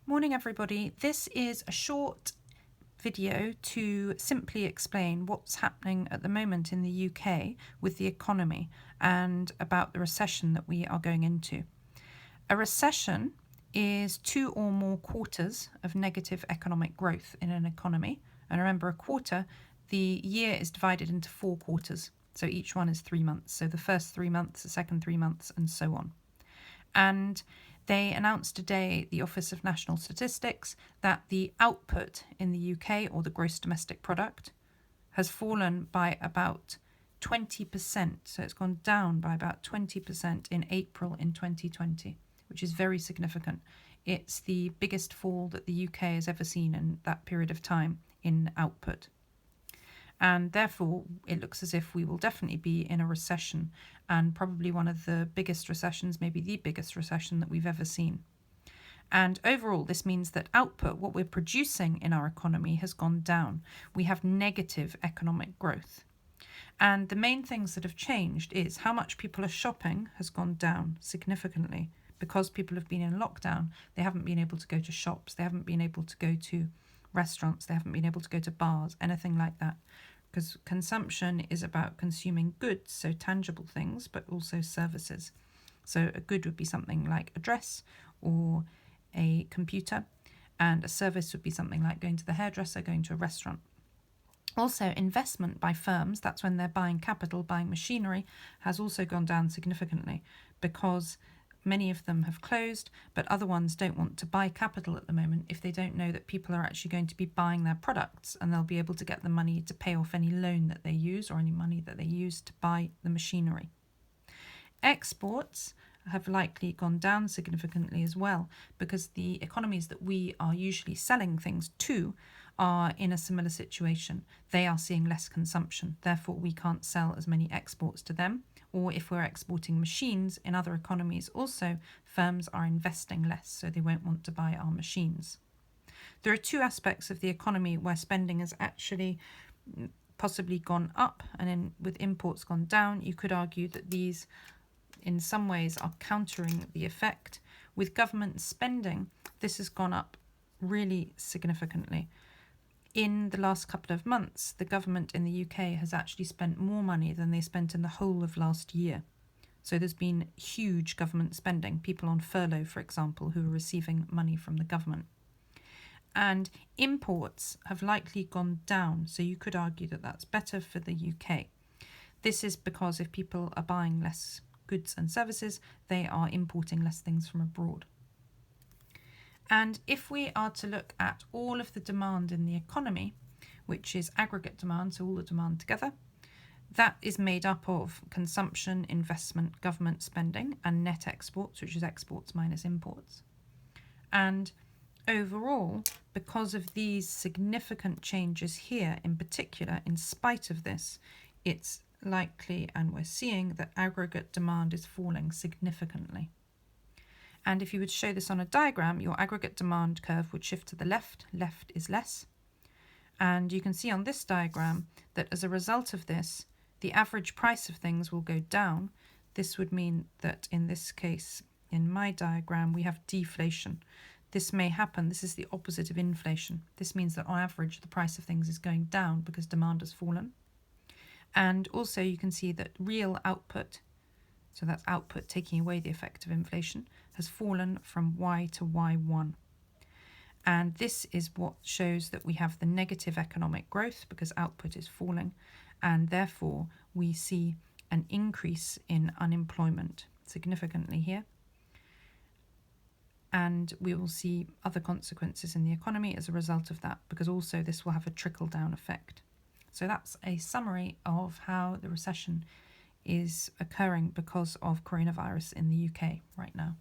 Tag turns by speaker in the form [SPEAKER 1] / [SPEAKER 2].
[SPEAKER 1] Morning everybody. This is a short video to simply explain what's happening at the moment in the UK with the economy and about the recession that we are going into. A recession is 2 or more quarters of negative economic growth in an economy. And remember, a quarter, the year is divided into 4 quarters. So each one is 3 months. So the first 3 months, the second 3 months, and so on. And they announced today, the Office of National Statistics, that the output in the UK, or the gross domestic product, has fallen by about 20%. So it's gone down by about 20% in April in 2020, which is very significant. It's the biggest fall that the UK has ever seen in that period of time in output. And therefore, it looks as if we will definitely be in a recession, and probably one of the biggest recessions, maybe the biggest recession that we've ever seen. And overall, this means that output, what we're producing in our economy, has gone down. We have negative economic growth. And the main things that have changed is how much people are shopping has gone down significantly. Because people have been in lockdown, they haven't been able to go to shops, they haven't been able to go to restaurants, they haven't been able to go to bars, anything like that. Because consumption is about consuming goods, so tangible things, but also services. So a good would be something like a dress or a computer, and a service would be something like going to the hairdresser, going to a restaurant. Also, investment by firms, that's when they're buying capital, buying machinery, has also gone down significantly because many of them have closed, but other ones don't want to buy capital at the moment if they don't know that people are actually going to be buying their products, and they'll be able to get the money to pay off any loan that they use or any money that they use to buy the machinery. Exports have likely gone down significantly as well because the economies that we are usually selling things to are in a similar situation. They are seeing less consumption, therefore we can't sell as many exports to them. Or if we're exporting machines in other economies also, firms are investing less, so they won't want to buy our machines. There are 2 aspects of the economy where spending has actually possibly gone up and with imports gone down. You could argue that these in some ways are countering the effect. With government spending, this has gone up really significantly. In the last couple of months, the government in the UK has actually spent more money than they spent in the whole of last year. So there's been huge government spending, people on furlough, for example, who are receiving money from the government. And imports have likely gone down, so you could argue that that's better for the UK. This is because if people are buying less goods and services, they are importing less things from abroad. And if we are to look at all of the demand in the economy, which is aggregate demand, so all the demand together, that is made up of consumption, investment, government spending, and net exports, which is exports minus imports. And overall, because of these significant changes here in particular, in spite of this, it's likely, and we're seeing, that aggregate demand is falling significantly. And if you would show this on a diagram, your aggregate demand curve would shift to the left. Left is less. And you can see on this diagram that as a result of this, the average price of things will go down. This would mean that in this case, in my diagram, we have deflation. This may happen. This is the opposite of inflation. This means that on average, the price of things is going down because demand has fallen. And also you can see that real output, so that's output taking away the effect of inflation, has fallen from Y to Y1. And this is what shows that we have the negative economic growth because output is falling, and therefore we see an increase in unemployment significantly here. And we will see other consequences in the economy as a result of that, because also this will have a trickle-down effect. So that's a summary of how the recession is occurring because of coronavirus in the UK right now.